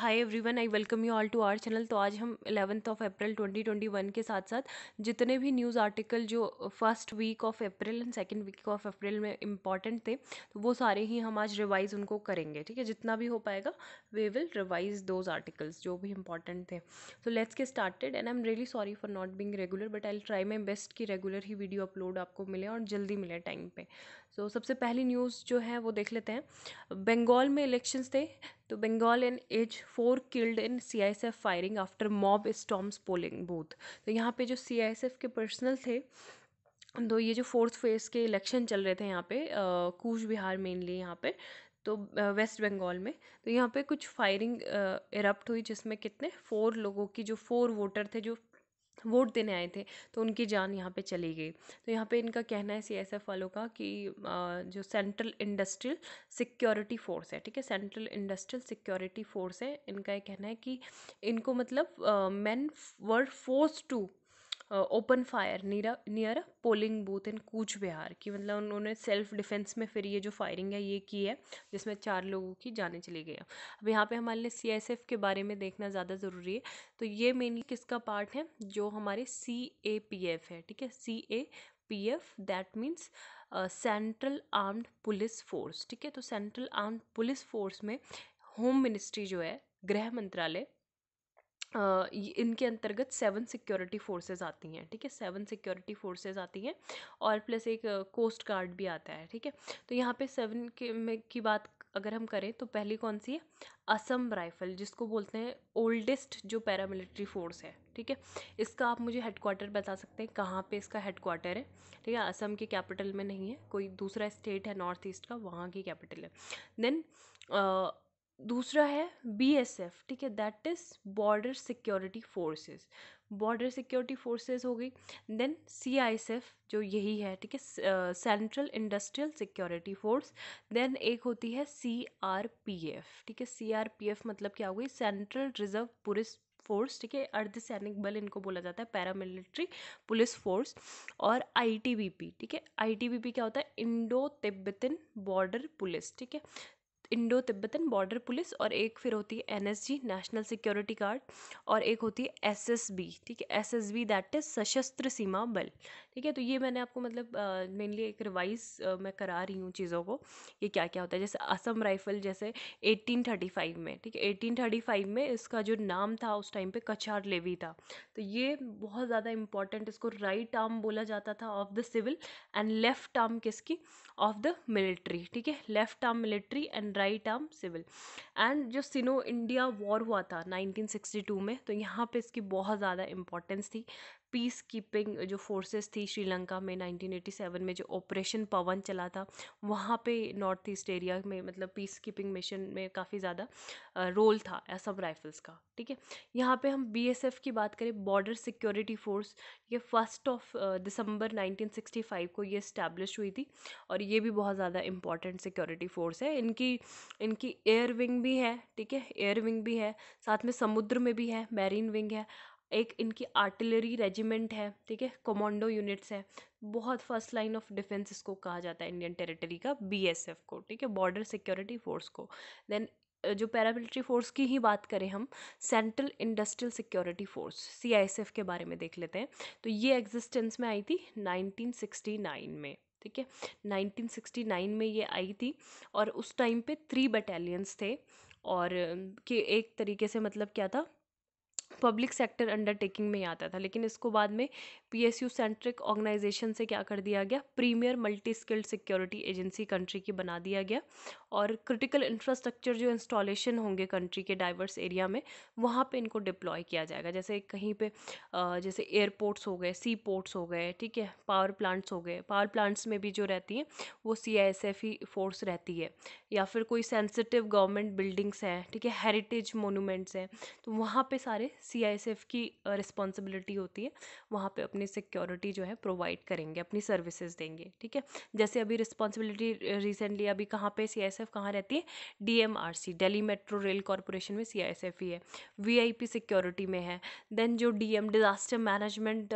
Hi everyone, I welcome you all to our channel. तो आज हम 11 अप्रैल 2021 के साथ साथ जितने भी न्यूज़ आर्टिकल जो first week of April and second week of April में इम्पॉर्टेंट थे, तो वो सारे ही हम आज रिवाइज उनको करेंगे। ठीक है, जितना भी हो पाएगा we will revise those articles जो भी इंपॉर्टेंट थे। So let's get started and I am really sorry for not being regular, but I will try my best कि रेगुलर ही वीडियो अपलोड आपको मिले और जल्दी मिले टाइम पे। सो सबसे पहली न्यूज़ जो है वो देख लेते हैं। बंगाल में इलेक्शंस थे, तो Bengal an as 4 killed in CISF firing after mob storms polling booth. तो यहाँ पे जो सीआईएसएफ के पर्सनल थे, तो ये जो फोर्थ फेज के इलेक्शन चल रहे थे यहाँ पे कूच बिहार मेनली यहाँ पे, तो वेस्ट बंगाल में, तो यहाँ पे कुछ फायरिंग इरप्ट हुई जिसमें कितने 4 लोगों की, जो 4 वोटर थे जो वोट देने आए थे, तो उनकी जान यहाँ पे चली गई। तो यहाँ पे इनका कहना है सीएसएफ वालों का कि जो सेंट्रल इंडस्ट्रियल सिक्योरिटी फोर्स है, ठीक है, सेंट्रल इंडस्ट्रियल सिक्योरिटी फोर्स है, इनका ये कहना है कि इनको मतलब men were force to open fire near polling booth in Cooch Behar, कि मतलब उन्होंने सेल्फ डिफेंस में फिर ये जो फायरिंग है ये की है, जिसमें 4 लोगों की जानें चली गई हैं। अब यहाँ पे हमारे लिए सीएसएफ के बारे में देखना ज़्यादा ज़रूरी है। तो ये मेनली किसका पार्ट है, जो हमारे CAPF है, ठीक है, CAPF that means central armed police force. ठीक है, तो सेंट्रल आर्म्ड पुलिस फोर्स में होम मिनिस्ट्री जो है, गृह मंत्रालय, इनके अंतर्गत 7 सिक्योरिटी फोर्सेस आती हैं। ठीक है, 7 सिक्योरिटी फोर्सेस आती हैं और प्लस एक कोस्ट गार्ड भी आता है। ठीक है, तो यहाँ पे 7 की बात अगर हम करें तो पहली कौन सी है, असम राइफल, जिसको बोलते हैं ओल्डेस्ट जो पैरामिलिट्री फोर्स है। ठीक है, इसका आप मुझे हेडक्वार्टर बता सकते हैं, कहाँ पे इसका हेडक्वार्टर है। ठीक है, असम की कैपिटल में नहीं है, कोई दूसरा स्टेट है नॉर्थ ईस्ट का, वहाँ की कैपिटल है। देन दूसरा है BSF, ठीक है, that is border security forces, border security forces हो गई। देन CISF जो यही है, ठीक है, central industrial security force. Then एक होती है CRPF, ठीक है, CRPF मतलब क्या हो गई, सेंट्रल रिजर्व पुलिस फोर्स, ठीक है, अर्धसैनिक बल इनको बोला जाता है, पैरामिलिट्री पुलिस फोर्स। और ITBP, ठीक है, ITBP क्या होता है, इंडो तिब्बतन बॉर्डर पुलिस, ठीक है, इंडो तिब्बतन बॉर्डर पुलिस। और एक फिर होती है NSG, नेशनल सिक्योरिटी गार्ड, और एक होती है SSB, ठीक है, SSB दैट इज सशस्त्र सीमा बल। ठीक है, तो ये मैंने आपको मतलब मेनली एक रिवाइज मैं करा रही हूँ चीज़ों को, ये क्या क्या होता है। जैसे असम राइफल, जैसे 1835 में, ठीक है, 1835 में इसका जो नाम था उस टाइम पे कछार लेवी था। तो ये बहुत ज़्यादा इंपॉर्टेंट, इसको राइट आर्म बोला जाता था of the civil and left arm किसकी, ऑफ द मिलिट्री। ठीक है, left arm military and right arm civil. And जो सिनो इंडिया वॉर हुआ था 1962 में, तो यहाँ पे इसकी बहुत ज़्यादा इंपॉर्टेंस थी। पीस कीपिंग जो फोर्सेस थी श्रीलंका में 1987 में जो ऑपरेशन पवन चला था, वहाँ पे नॉर्थ ईस्ट एरिया में मतलब पीस कीपिंग मिशन में काफ़ी ज़्यादा रोल था असम राइफल्स का। ठीक है, यहाँ पे हम BSF की बात करें, बॉर्डर सिक्योरिटी फोर्स, ये 1 दिसंबर 1965 को ये इस्टेब्लिश हुई थी, और ये भी बहुत ज़्यादा इंपॉर्टेंट सिक्योरिटी फोर्स है। इनकी इनकी एयर विंग भी है, ठीक है, एयर विंग भी है, साथ में समुद्र में भी है, मैरीन विंग है, एक इनकी आर्टिलरी रेजिमेंट है, ठीक है, कमांडो यूनिट्स है। बहुत फर्स्ट लाइन ऑफ डिफेंस इसको कहा जाता है इंडियन टेरिटरी का, BSF को, ठीक है, बॉर्डर सिक्योरिटी फोर्स को। देन जो पैरामिलिट्री फोर्स की ही बात करें हम, central industrial security force, CISF के बारे में देख लेते हैं। तो ये एग्जिस्टेंस में आई थी 1969 में, ठीक है, 1969 में ये आई थी। और उस टाइम पे 3 बटालियंस थे, और कि एक तरीके से मतलब क्या था, पब्लिक सेक्टर अंडरटेकिंग में ही आता था। लेकिन इसको बाद में PSU सेंट्रिक ऑर्गेनाइजेशन से क्या कर दिया गया, premier multi skilled security agency country की बना दिया गया। और क्रिटिकल इंफ्रास्ट्रक्चर जो इंस्टॉलेशन होंगे कंट्री के डाइवर्स एरिया में, वहाँ पे इनको डिप्लॉय किया जाएगा। जैसे कहीं पे जैसे एयरपोर्ट्स हो गए, सी पोर्ट्स हो गए, ठीक है, पावर प्लांट्स हो गए, पावर प्लांट्स में भी जो रहती हैं वो CISF ही फोर्स रहती है। या फिर कोई सेंसिटिव गवर्नमेंट बिल्डिंग्स हैं, ठीक है, हेरिटेज मोनूमेंट्स हैं, तो वहाँ पे सारे CISF की रिस्पॉन्सिबिलिटी होती है, वहाँ पे अपनी सिक्योरिटी जो है प्रोवाइड करेंगे, अपनी सर्विसेज देंगे। ठीक है, जैसे अभी रिस्पॉन्सिबिलिटी रिसेंटली अभी कहाँ पे CISF कहाँ रहती है, DMRC, Delhi metro rail corporation में CISF ही है, VIP सिक्योरिटी में है। देन जो DM डिज़ास्टर मैनेजमेंट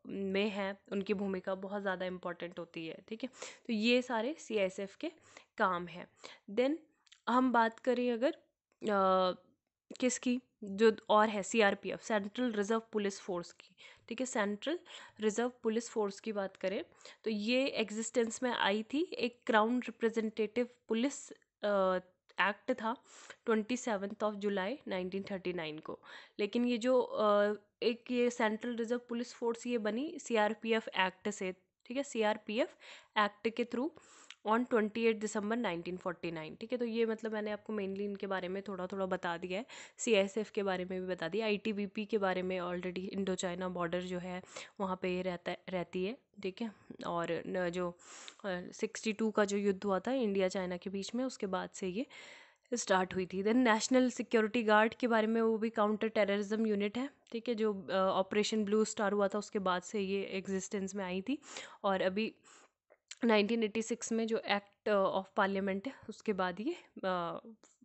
में है, उनकी भूमिका बहुत ज़्यादा इंपॉर्टेंट होती है। ठीक है, तो ये सारे CISF के काम हैं। देन हम बात करें अगर किसकी, जो और है CRPF, central reserve police force की, ठीक है, सेंट्रल रिजर्व पुलिस फोर्स की बात करें तो ये एग्जिस्टेंस में आई थी। एक क्राउन रिप्रेजेंटेटिव पुलिस एक्ट था 27 जुलाई 1939 को। लेकिन ये जो एक ये सेंट्रल रिजर्व पुलिस फोर्स ये बनी सीआरपीएफ एक्ट से, ठीक है, सीआरपीएफ एक्ट के थ्रू ऑन 28 दिसंबर 1949, ठीक है। तो ये मतलब मैंने आपको मेनली इनके बारे में थोड़ा थोड़ा बता दिया है। सीएसएफ के बारे में भी बता दिया, आईटीबीपी के बारे में ऑलरेडी, इंडो चाइना बॉर्डर जो है वहाँ पे ये रहती है, ठीक है। और जो 62 का जो युद्ध हुआ था इंडिया चाइना के बीच में, उसके बाद से ये स्टार्ट हुई थी। देन नेशनल सिक्योरिटी गार्ड के बारे में, वो भी काउंटर टेररिज्म यूनिट है, ठीक है, जो ऑपरेशन ब्लू स्टार हुआ था उसके बाद से ये एग्जिस्टेंस में आई थी। और अभी 1986 में जो एक्ट ऑफ पार्लियामेंट है उसके बाद ये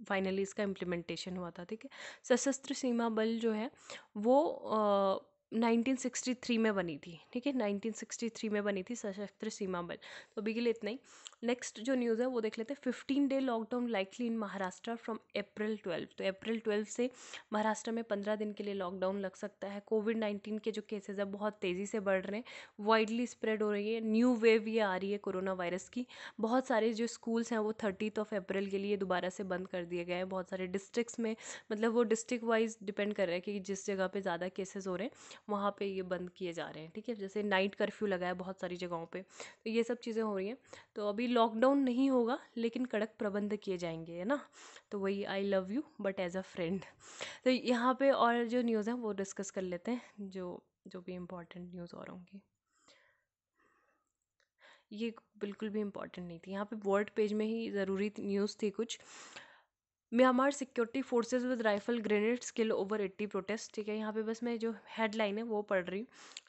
फाइनली इसका इम्प्लीमेंटेशन हुआ था, ठीक है। सशस्त्र सीमा बल जो है वो 1963 में बनी थी, ठीक है, 1963 में बनी थी सशस्त्र सीमा बल। तो अभी के लिए इतना ही। नेक्स्ट जो न्यूज़ है वो देख लेते हैं। 15 day lockdown likely in Maharashtra from April 12। तो अप्रैल 12 से महाराष्ट्र में 15 दिन के लिए लॉकडाउन लग सकता है। कोविड-19 के जो केसेस है बहुत तेज़ी से बढ़ रहे हैं, वाइडली स्प्रेड हो रही है, न्यू वेव ये आ रही है कोरोना वायरस की। बहुत सारे जो स्कूल्स हैं वो 30 अप्रैल के लिए दोबारा से बंद कर दिए गए हैं। बहुत सारे डिस्ट्रिक्ट्स में, मतलब वो डिस्ट्रिक्ट वाइज डिपेंड कर रहा है कि जिस जगह पे ज़्यादा केसेस हो रहे हैं वहाँ पे ये बंद किए जा रहे हैं, ठीक है। जैसे नाइट कर्फ्यू लगा है बहुत सारी जगहों पे, तो ये सब चीज़ें हो रही हैं। तो अभी लॉकडाउन नहीं होगा लेकिन कड़क प्रबंध किए जाएंगे, है ना। तो वही I love you but as a friend. तो यहाँ पे और जो न्यूज़ है वो डिस्कस कर लेते हैं, जो जो भी इम्पोर्टेंट न्यूज़ और होंगी। ये बिल्कुल भी इम्पोर्टेंट नहीं थी, यहाँ पे वर्ड पेज में ही ज़रूरी न्यूज़ थी कुछ। Myanmar security forces with rifle grenades kill over 80 protest, ठीक है। यहाँ पे बस मैं जो हेडलाइन है वो पढ़ रही हूँ,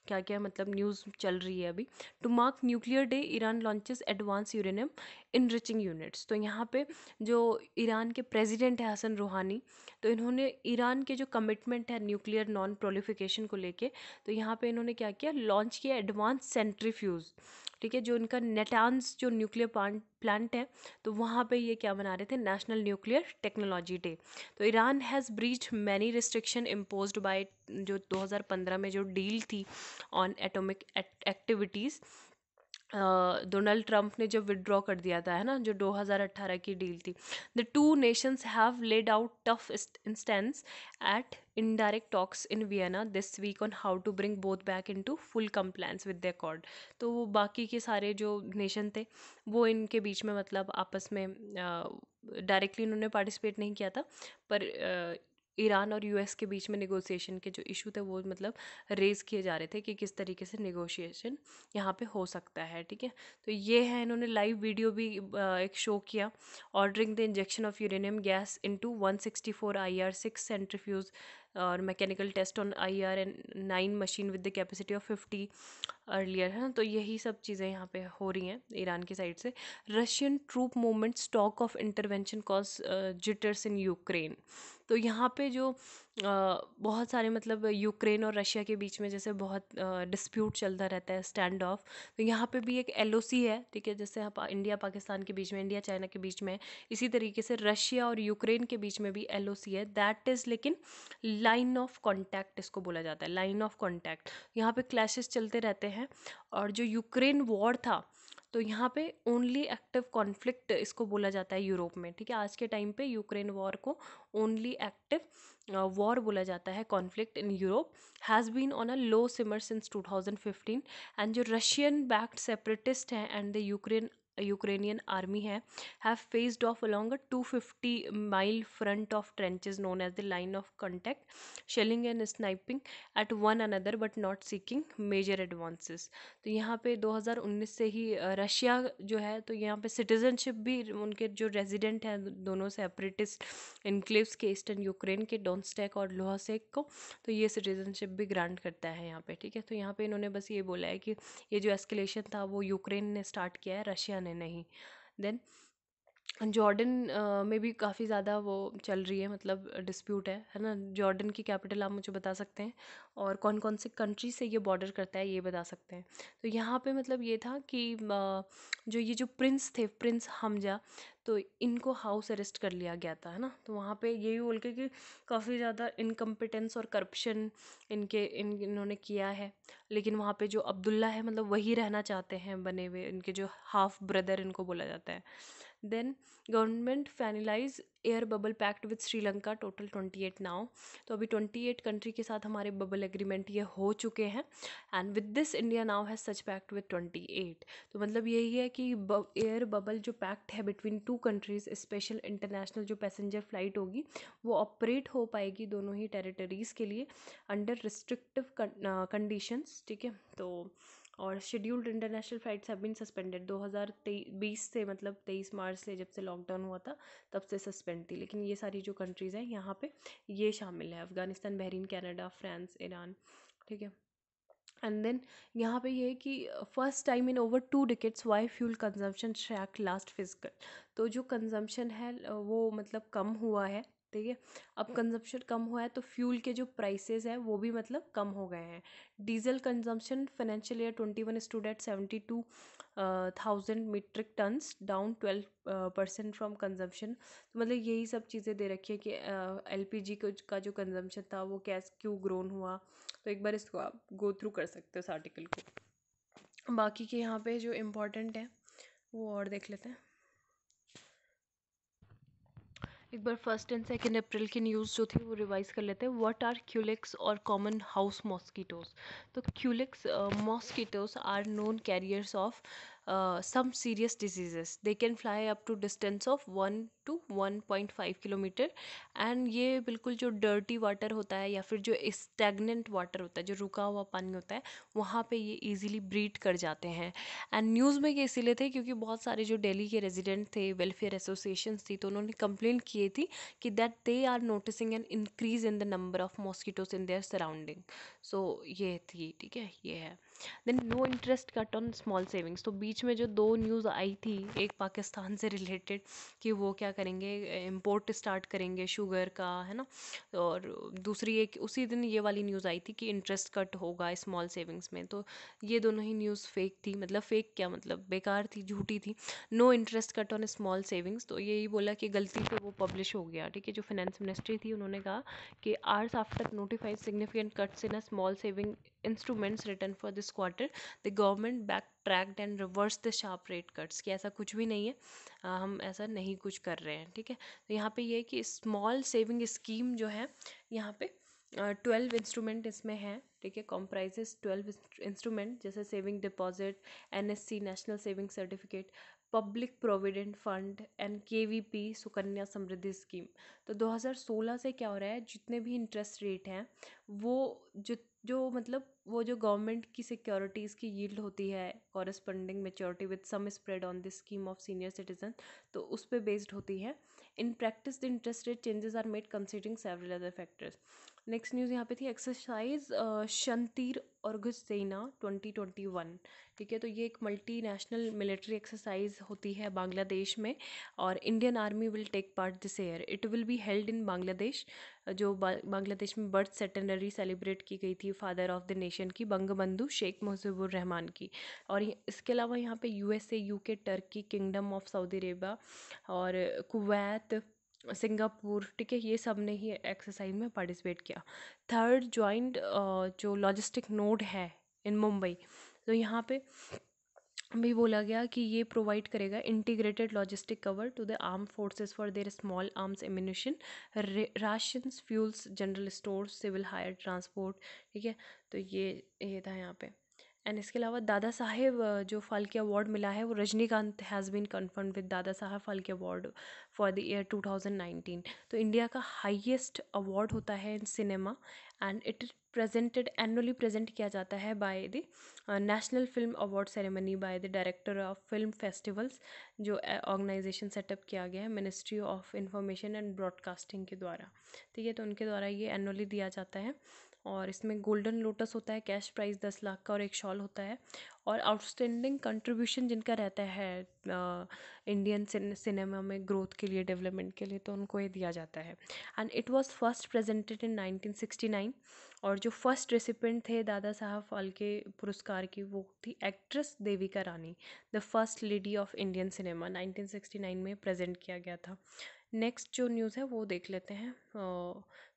क्या क्या मतलब न्यूज़ चल रही है अभी। To mark nuclear day Iran launches advance uranium enriching units. तो यहाँ पे जो ईरान के प्रेसिडेंट है हसन रूहानी, तो इन्होंने ईरान के जो कमिटमेंट है न्यूक्लियर नॉन प्रोलिफिकेशन को लेके, तो यहाँ पे इन्होंने क्या किया, लॉन्च किया एडवांस सेंट्रीफ्यूज, ठीक है। जो इनका नेटान्स जो न्यूक्लियर प्लांट है, तो वहाँ पे ये क्या बना रहे थे, नेशनल न्यूक्लियर टेक्नोलॉजी डे। तो Iran has breached many restriction imposed by जो 2015 में जो डील थी on atomic activities, Donald Trump ने जब विड्रॉ कर दिया था, है ना, जो 2018 की डील थी। The two nations have laid out tough instance at indirect talks in Vienna this week on how to bring both back into full compliance with the accord. तो वो बाकी के सारे जो नेशन थे वो इनके बीच में मतलब आपस में डायरेक्टली इन्होंने पार्टिसिपेट नहीं किया था, पर ईरान और यूएस के बीच में नेगोशिएशन के जो इशू थे वो मतलब रेज किए जा रहे थे कि किस तरीके से नेगोशिएशन यहाँ पे हो सकता है, ठीक है। तो ये है, इन्होंने लाइव वीडियो भी एक शो किया। Ordering the injection of uranium gas into 164 IR-6 centrifuge और mechanical test on IR-9 machine with the capacity of 50 earlier, है ना। तो यही सब चीज़ें यहाँ पे हो रही हैं ईरान की साइड से। Russian troop movement stock of intervention cause jitters in Ukraine. तो यहाँ पे जो बहुत सारे मतलब यूक्रेन और रशिया के बीच में जैसे बहुत डिस्प्यूट चलता रहता है, स्टैंड ऑफ। तो यहाँ पे भी एक LOC है, ठीक है, जैसे आप इंडिया पाकिस्तान के बीच में, इंडिया चाइना के बीच में, इसी तरीके से रशिया और यूक्रेन के बीच में भी LOC है, दैट इज़, लेकिन लाइन ऑफ कॉन्टैक्ट इसको बोला जाता है, लाइन ऑफ कॉन्टैक्ट। यहाँ पे क्लैशेस चलते रहते हैं। और जो यूक्रेन वॉर था, तो यहाँ पे ओनली एक्टिव कॉन्फ्लिक्ट इसको बोला जाता है यूरोप में, ठीक है। आज के टाइम पे यूक्रेन वॉर को ओनली एक्टिव वॉर बोला जाता है, conflict in Europe has been on a low simmer since 2015। And जो रशियन बैक्ड सेपरेटिस्ट हैं एंड द यूक्रेनियन आर्मी है, have faced off along a 250 mile front of trenches known as the line of contact, shelling and sniping at one another but not seeking major advances. तो यहाँ पे 2019 से ही Russia जो है, तो यहाँ पे सिटीजनशिप भी उनके जो रेजिडेंट हैं दोनों सेपरेटिस्ट इनक्लेव्स के, ईस्टर्न यूक्रेन के डोनेट्स्क और लुहांस्क को, तो ये सिटीजनशिप भी ग्रांट करता है यहाँ पे, ठीक है। तो यहाँ पे इन्होंने बस ये बोला है कि ये जो एस्केलेशन था वो यूक्रेन ने स्टार्ट किया है, रशिया ने नहीं। देन जॉर्डन में भी काफ़ी ज़्यादा वो चल रही है, मतलब डिस्प्यूट है ना। जॉर्डन की कैपिटल आप मुझे बता सकते हैं, और कौन कौन से कंट्री से ये बॉर्डर करता है ये बता सकते हैं। तो यहाँ पे मतलब ये था कि जो ये जो प्रिंस थे, प्रिंस हमजा, तो इनको हाउस अरेस्ट कर लिया गया था, है ना। तो वहाँ पे यही बोल के कि काफ़ी ज़्यादा इनकम्पिटेंस और करप्शन इन्होंने किया है। लेकिन वहाँ पे जो अब्दुल्ला है, मतलब वही रहना चाहते हैं बने हुए, इनके जो हाफ ब्रदर इनको बोला जाता है। Then government finalise air bubble pact with Sri Lanka, total 28 now. तो अभी 28 कंट्री के साथ हमारे बबल एग्रीमेंट ये हो चुके हैं, and with this India now has such pact with 28। तो मतलब यही है कि एयर बबल जो पैक्ट है between two countries, special international जो पैसेंजर फ्लाइट होगी वो ऑपरेट हो पाएगी दोनों ही टेरिटरीज़ के लिए अंडर रिस्ट्रिक्टिव कंडीशंस, ठीक है। तो और scheduled international flights have been suspended 2020 से, मतलब 23 मार्च से जब से लॉकडाउन हुआ था तब से सस्पेंड थी। लेकिन ये सारी जो कंट्रीज़ हैं यहाँ पे ये शामिल है, Afghanistan, Bahrain, Canada, France, Iran, ठीक है। एंड देन यहाँ पे ये है कि first time in over 2 decades why fuel consumption track last physical. तो जो कंजम्पशन है वो मतलब कम हुआ है, ठीक है। अब कंजम्पशन कम हुआ है तो फ्यूल के जो प्राइसेस हैं वो भी मतलब कम हो गए हैं। Diesel consumption financial year 21 stood at 72,000 metric tons, down 12% from consumption. तो मतलब यही सब चीज़ें दे रखी है कि एलपीजी का जो कंजम्पशन था वो कैसे क्यों ग्रोन हुआ। तो एक बार इसको आप गो थ्रू कर सकते हो इस आर्टिकल को। बाकी के यहाँ पे जो इम्पोर्टेंट है वो और देख लेते हैं। एक बार 1 एंड 2 अप्रैल की न्यूज़ जो थी वो रिवाइज कर लेते हैं। व्हाट आर क्यूलिक्स और कॉमन हाउस मॉस्किटोज। तो culex mosquitoes are known carriers of some serious diseases. They can fly up to distance of 1 to 1.5 kilometre, and ये बिल्कुल जो डर्टी वाटर होता है या फिर जो स्टैगनेंट वाटर होता है, जो रुका हुआ पानी होता है, वहाँ पे ये इजीली ब्रीड कर जाते हैं। एंड न्यूज़ में ये इसीलिए थे क्योंकि बहुत सारे जो दिल्ली के रेजिडेंट थे, वेलफेयर एसोसिएशंस थी, तो उन्होंने कंप्लेंट की थी कि that they are noticing an increase in the number of mosquitoes in their surrounding. So ये थी, ठीक है, ये है। Then no interest cut on small savings. तो बीच में जो 2 न्यूज़ आई थी, एक पाकिस्तान से रिलेटेड कि वो क्या करेंगे, इम्पोर्ट स्टार्ट करेंगे शुगर का, है ना। और दूसरी एक उसी दिन ये वाली न्यूज़ आई थी कि इंटरेस्ट कट होगा स्मॉल सेविंग्स में। तो ये दोनों ही न्यूज़ फेक थी, मतलब फेक क्या, मतलब बेकार थी, झूठी थी। No interest cut on small savings, तो यही बोला कि गलती से वो पब्लिश हो गया, ठीक है। जो फाइनेंस मिनिस्ट्री थी उन्होंने कहा कि hours after notified significant cuts in a small saving instruments written for this quarter, the government backtracked and reversed the sharp rate cuts। कि ऐसा कुछ भी नहीं है, हम ऐसा नहीं कुछ कर रहे हैं, ठीक है। तो यहाँ पे ये है कि स्मॉल सेविंग स्कीम जो है यहाँ पे 12 इंस्ट्रूमेंट इसमें है, ठीक है। कॉम्प्राइजेस 12 इंस्ट्रूमेंट, जैसे saving deposit, NSC national saving certificate, public provident fund and KVP Sukanya Samriddhi scheme. तो 2016 से क्या हो रहा है, जितने भी इंटरेस्ट रेट हैं वो जो मतलब वो जो गवर्नमेंट की सिक्योरिटीज़ की यील्ड होती है corresponding maturity with some spread on this scheme of senior citizen, तो उस पर बेस्ड होती है। In practice the interest rate changes are made considering several other factors. Next news यहाँ पे थी एक्सरसाइज शंतीर अर्घुज सेना 2021, ठीक है। तो ये एक मल्टी नेशनल मिलिट्री एक्सरसाइज होती है बांग्लादेश में, और Indian army will take part this year. It will be held in Bangladesh. जो बांग्लादेश में बर्थ सेटेनरी सेलिब्रेट की गई थी फादर ऑफ द नेशन की, बंगबंधु शेख मुजीबुर रहमान की। और इसके अलावा यहाँ पे USA, UK, Turkey, kingdom of Saudi Arabia और कुवैत, सिंगापुर, ठीक है, ये सब ने ही एक्सरसाइज में पार्टिसिपेट किया। थर्ड जॉइंट जो लॉजिस्टिक नोड है इन मुंबई, तो यहाँ पे भी बोला गया कि ये प्रोवाइड करेगा integrated logistic cover to the arm forces for their small arms ammunition, rations, fuels, general store, civil hire transport, ठीक है। तो ये था यहाँ पे। एंड इसके अलावा दादा साहेब जो फाल्के अवार्ड मिला है वो Rajinikanth has been confirm with Dada Saheb Phalke award for the year 2019। तो इंडिया का हाईएस्ट अवार्ड होता है in cinema, and it presented annually present किया जाता है by the national film award ceremony by the director of film festivals, जो ऑर्गेनाइजेशन सेटअप किया गया है ministry of information and broadcasting के द्वारा, ठीक है। तो उनके द्वारा ये एनुअली दिया जाता है। और इसमें गोल्डन लोटस होता है, कैश प्राइस 10 लाख का, और एक शॉल होता है। और आउटस्टैंडिंग कंट्रीब्यूशन जिनका रहता है इंडियन सिनेमा में ग्रोथ के लिए, डेवलपमेंट के लिए, तो उनको ये दिया जाता है। And it was first presented in 1969। और जो फर्स्ट रेसिपेंट थे दादा साहब फाल्के पुरस्कार की, वो थी actress Devika Rani, the first lady of Indian cinema. 1969 में प्रेजेंट किया गया था। नेक्स्ट जो न्यूज़ है वो देख लेते हैं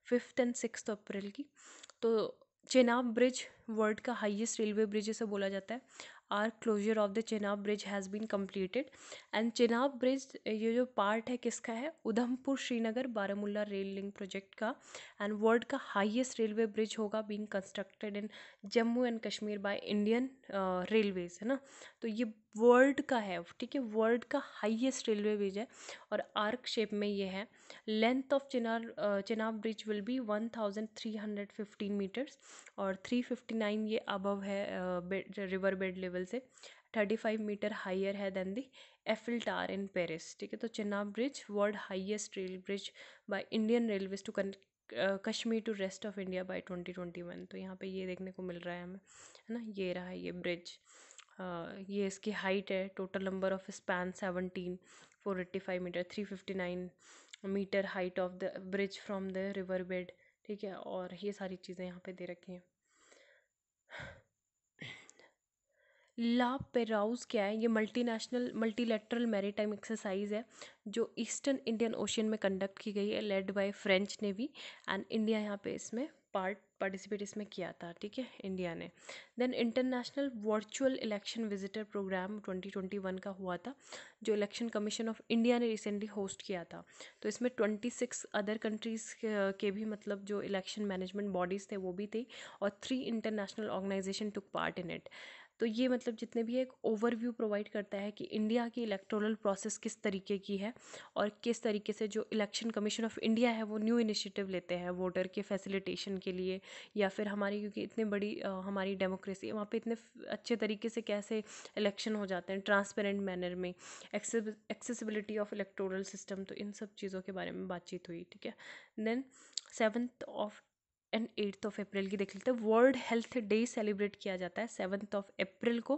5th एंड 6th अप्रैल की। तो चेनाब ब्रिज, वर्ल्ड का हाईएस्ट रेलवे ब्रिज इसे बोला जाता है। Arch closure of the Chenab bridge has been completed। And Chenab bridge ये जो पार्ट है किसका है, Udhampur Srinagar Baramulla rail link project का। एंड वर्ल्ड का हाईएस्ट रेलवे ब्रिज होगा being constructed in Jammu and Kashmir by Indian railways, है ना। तो ये वर्ल्ड का है, ठीक है, वर्ल्ड का हाईएस्ट रेलवे ब्रिज है और आर्क शेप में ये है। Length of Chenab bridge will be 1315 metres और 359 ये अबव है रिवर बेड लेवल से, 35 मीटर हाइयर है than the Eiffel Tower in Paris, ठीक है। तो Chenab bridge world highest rail bridge by Indian railways to Kashmir to rest of India by 2021। तो यहाँ पे ये देखने को मिल रहा है हमें, है ना। ये रहा ये ब्रिज, ये इसकी हाइट है, total number of span 17, 485 metre, 359 metre height of the bridge from the river bed, ठीक है। और ये सारी चीज़ें यहाँ पे दे रखी हैं। ला पेराउज क्या है, ये मल्टीलेटरल मैरीटाइम एक्सरसाइज है जो ईस्टर्न इंडियन ओशियन में कंडक्ट की गई है, led by French navy. And India यहाँ पे इसमें पार्टिसिपेट इसमें किया था, ठीक है, इंडिया ने। Then international virtual election visitor programme 2021 का हुआ था, जो इलेक्शन कमीशन ऑफ इंडिया ने रिसेंटली होस्ट किया था। तो इसमें 26 अदर कंट्रीज़ के भी मतलब जो इलेक्शन मैनेजमेंट बॉडीज़ थे वो भी थे, और 3 international organisation took part in it. तो ये मतलब जितने भी एक ओवरव्यू प्रोवाइड करता है कि इंडिया की इलेक्टोरल प्रोसेस किस तरीके की है और किस तरीके से जो इलेक्शन कमीशन ऑफ इंडिया है वो न्यू इनिशिएटिव लेते हैं वोटर के फैसिलिटेशन के लिए, या फिर हमारी क्योंकि इतनी बड़ी हमारी डेमोक्रेसी है वहाँ पे इतने अच्छे तरीके से कैसे इलेक्शन हो जाते हैं ट्रांसपेरेंट मैनर में, एक्सेसिबिलिटी ऑफ इलेक्टोरल सिस्टम, तो इन सब चीज़ों के बारे में बातचीत हुई, ठीक है। Then 7th of and 8th of April की देख लेते हैं। वर्ल्ड हेल्थ डे सेलिब्रेट किया जाता है 7th ऑफ अप्रैल को,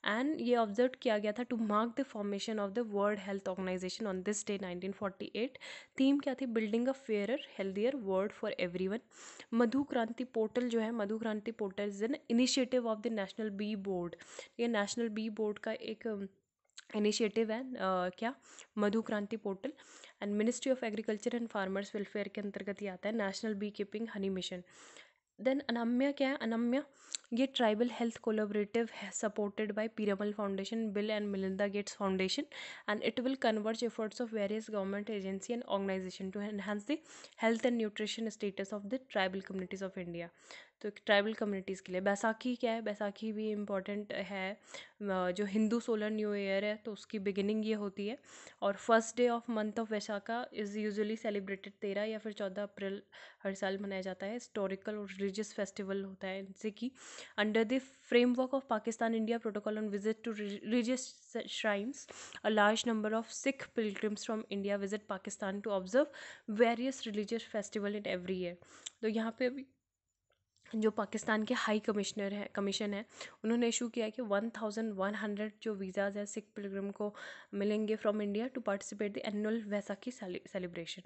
एंड ये ऑब्जर्व किया गया था to mark the formation of the World Health Organization on this day 1948। Theme क्या थी, building a fairer healthier world for everyone. Madhu Kranti portal जो है, Madhu Kranti portal is an initiative of the National Bee Board. ये National Bee Board का एक initiative है क्या, Madhu Kranti portal. And Ministry of Agriculture and Farmers Welfare के अंतर्गत ही आता है national bee keeping Honey mission. Then Anamaya क्या है, अनम्या ये ट्राइबल हेल्थ कोलैबोरेटिव है supported by Piramal foundation, Bill and Melinda Gates foundation, and it will converge efforts of various government agency and organisation to enhance the health and nutrition status of the tribal communities of India. तो tribal communities के लिए बैसाखी क्या है, बैसाखी भी important है, जो Hindu solar new year है तो उसकी बिगिनिंग ये होती है। और first day of month of Vaishakha is usually celebrated 13 या फिर 14 अप्रैल हर साल मनाया जाता है। हिस्टोरिकल और रिलीजियस फेस्टिवल होता है इनसे कि under the framework of Pakistan India protocol on visit to religious shrines, a large number of Sikh pilgrims from India visit Pakistan to observe various religious festival in every year. तो यहाँ पे अभी जो पाकिस्तान के हाई कमीशन है उन्होंने इशू किया है कि 1100 जो वीज़ाज़ है सिख पिलग्रिम को मिलेंगे from India to participate the annual Vaisakhi celebration.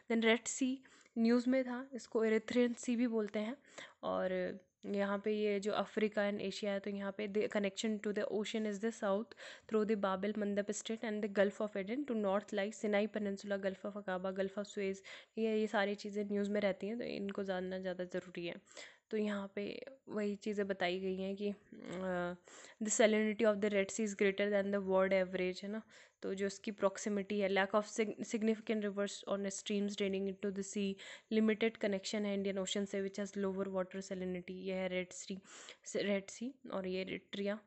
Then Red Sea news में था, इसको एरिथ्रियन सी भी बोलते हैं, और यहाँ पे ये जो अफ्रीका एंड एशिया है तो यहाँ पे the connection to the ocean is the south through the Bab el Mandeb strait and the Gulf of Aden, to north like Sinai Peninsula, Gulf of Aqaba, Gulf of Suez. ये सारी चीज़ें news में रहती हैं तो इनको जानना ज़्यादा ज़रूरी है। तो यहाँ पे वही चीज़ें बताई गई हैं कि the salinity of the Red Sea is greater than the world average, है ना। तो जो इसकी प्रॉक्सिमिटी है, lack of significant rivers on streams draining into the sea, limited connection है इंडियन ओशन से which has lower water salinity, ये है रेड सी और ये एरिट्रिया,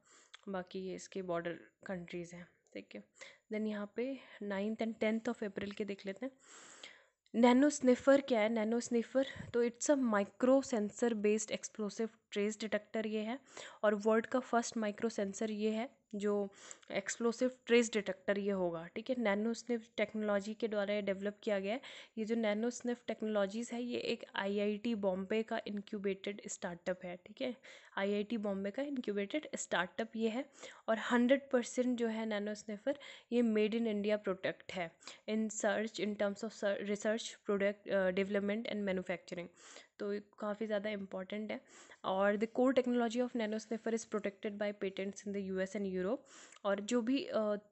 बाकी ये इसके बॉर्डर कंट्रीज़ हैं, ठीक है। देन यहाँ पे 9th and 10th of April के देख लेते हैं। नैनो स्निफर क्या है, नैनो स्निफर तो it's a micro sensor based explosive trace detector ये है, और वर्ल्ड का फर्स्ट माइक्रो सेंसर ये है जो एक्सप्लोसिव ट्रेस डिटेक्टर ये होगा, ठीक है। नैनो स्निफ टेक्नोलॉजी के द्वारा ये डेवलप किया गया है। ये जो नैनो स्निफ टेक्नोलॉजीज़ है ये एक आईआईटी बॉम्बे का इंक्यूबेटेड स्टार्टअप है, ठीक है। आईआईटी बॉम्बे का इंक्यूबेटेड स्टार्टअप ये है, और 100% जो है नैनो स्निफर ये मेड इन इंडिया प्रोडक्ट है in search in terms of research, product development and manufacturing. तो काफ़ी ज़्यादा इंपॉर्टेंट है। और the core technology of nano sniffer is protected by patents in the US and Europe. और जो भी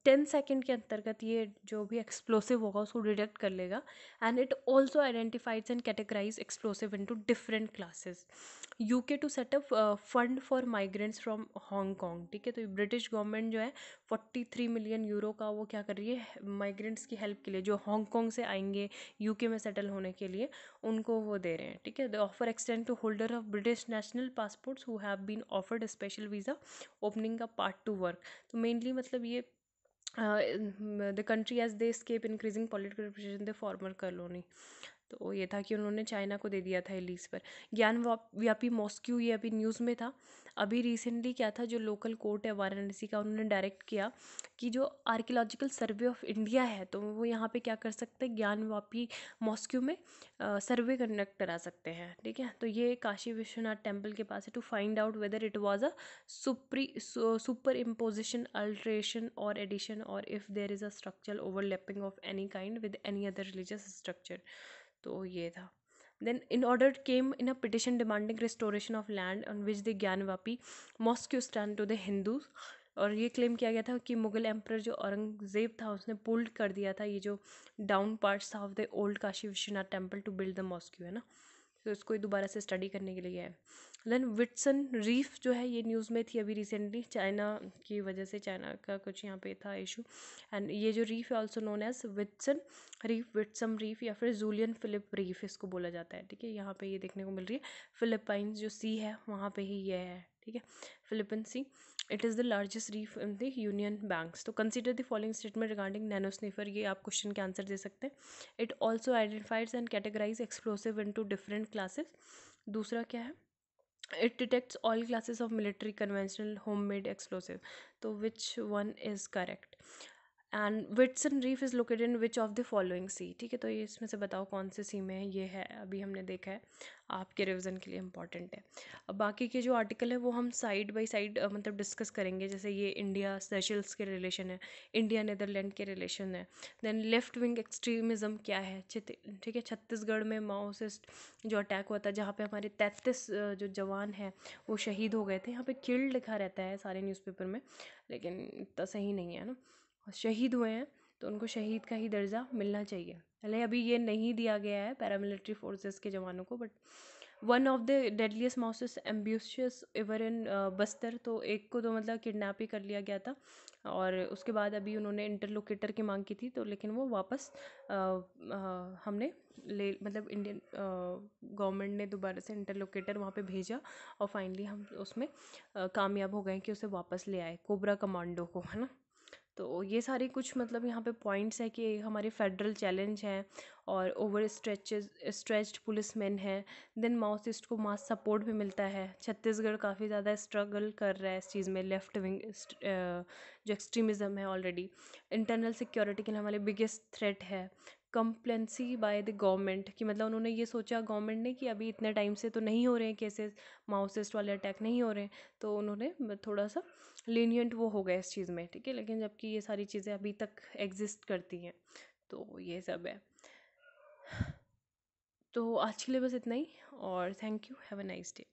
10 सेकेंड के अंतर्गत ये जो भी एक्सप्लोसिव होगा उसको डिटेक्ट कर लेगा। And it also identifies and categorise explosive into different classes. UK to setup fund for migrants from Hong Kong, ठीक है। तो ब्रिटिश गवर्नमेंट जो है 43 मिलियन यूरो का वो क्या कर रही है, माइग्रेंट्स की हेल्प के लिए, जो हांगकॉन्ग से आएंगे यूके में सेटल होने के लिए, उनको वो दे रहे हैं, ठीक है। The offer extend to holder of British national passports who have been offered special visa opening a part to work. तो मेनली मतलब ये the country as they escape increasing political pressure the former colony. तो ये था कि उन्होंने China को दे दिया था लीज पर। ज्ञान व्यापी मॉस्क्यू, ये अभी न्यूज़ में था। अभी रिसेंटली क्या था, जो लोकल कोर्ट है वाराणसी का, उन्होंने डायरेक्ट किया कि जो आर्कियोलॉजिकल सर्वे ऑफ इंडिया है तो वो यहाँ पे क्या कर सकते हैं, ज्ञान व्यापी मॉस्क्यू में सर्वे कंडक्ट करा सकते हैं, ठीक है। तो ये काशी विश्वनाथ टेम्पल के पास है, to find out whether it was a super imposition, alteration और एडिशन, और if there is a structural overlapping of any kind with any other religious structure. तो ये था। Then in order came in a petition demanding restoration of land on which the Gyanvapi mosque stand to the Hindus। और ये claim किया गया था कि Mughal emperor जो औरंगजेब था उसने पुल्ड कर दिया था ये जो डाउन पार्ट्स था of the old Kashi Vishwanath temple to build the mosque, है ना। तो इसको ही दोबारा से स्टडी करने के लिए है। देन विट्सन रीफ जो है ये न्यूज़ में थी अभी रिसेंटली, चाइना की वजह से, चाइना का कुछ यहाँ पे था इशू। एंड ये जो रीफ है also known as Whitsun reef, Whitsun reef, या फिर जूलियन फिलिप रीफ इसको बोला जाता है, ठीक है। यहाँ पे ये देखने को मिल रही है, फिलिपाइंस जो सी है वहाँ पे ही ये है, ठीक है, Philippine Sea. It is the largest reef in the Union Banks. तो consider the following statement regarding nano sniffer, ये आप क्वेश्चन के आंसर दे सकते हैं। It also identifies and categorise explosive into different classes. दूसरा क्या है, it detects all classes of military conventional home made explosive. तो which one is correct. And Whitsun reef is located in which of the following sea, ठीक है। तो ये इसमें से बताओ कौन से सी में है, ये है अभी हमने देखा है, आपके रिवीजन के लिए इंपॉर्टेंट है। अब बाकी के जो आर्टिकल है वो हम साइड बाय साइड मतलब डिस्कस करेंगे। जैसे ये इंडिया सेशल्स के रिलेशन है, इंडिया नीदरलैंड के रिलेशन है। देन लेफ्ट विंग एक्सट्रीमिज़म क्या है, ठीक है। छत्तीसगढ़ में माओसिस्ट जो अटैक हुआ था जहाँ पे हमारे 33 जो जवान हैं वो शहीद हो गए थे। यहाँ पे किल्ड लिखा रहता है सारे न्यूज़पेपर में, लेकिन इतना सही नहीं है ना। शहीद हुए हैं तो उनको शहीद का ही दर्जा मिलना चाहिए। भले अभी ये नहीं दिया गया है पैरामिलिट्री फोर्सेस के जवानों को, but one of the deadliest Maoists ambushes ever in Bastar. तो एक को तो मतलब किडनैप ही कर लिया गया था, और उसके बाद अभी उन्होंने इंटरलोकेटर की मांग की थी, तो लेकिन वो वापस हमने ले मतलब इंडियन गवर्नमेंट ने दोबारा से इंटरलोकेटर वहाँ पे भेजा, और फाइनली हम उसमें कामयाब हो गए कि उसे वापस ले आए, कोबरा कमांडो को, है ना। तो ये सारे कुछ मतलब यहाँ पे पॉइंट्स है कि हमारे फेडरल चैलेंज हैं, और ओवर स्ट्रेच्ड पुलिस मैन है। देन माओसिस्ट को मास सपोर्ट भी मिलता है। छत्तीसगढ़ काफ़ी ज़्यादा स्ट्रगल कर रहा है इस चीज़ में, लेफ्ट विंग जो एक्सट्रीमिज़म है ऑलरेडी। इंटरनल सिक्योरिटी के लिए हमारे बिगेस्ट थ्रेट है। कंप्लेंसी बाय द गवर्नमेंट, कि मतलब उन्होंने ये सोचा गवर्नमेंट ने कि अभी इतने टाइम से तो नहीं हो रहे हैं केसेस, माओसिस्ट वाले अटैक नहीं हो रहे हैं, तो उन्होंने थोड़ा सा लीनियंट वो हो गया इस चीज़ में, ठीक है। लेकिन जबकि ये सारी चीज़ें अभी तक एग्जिस्ट करती हैं, तो ये सब है। तो आज के लिए बस इतना ही, और thank you, have a nice day.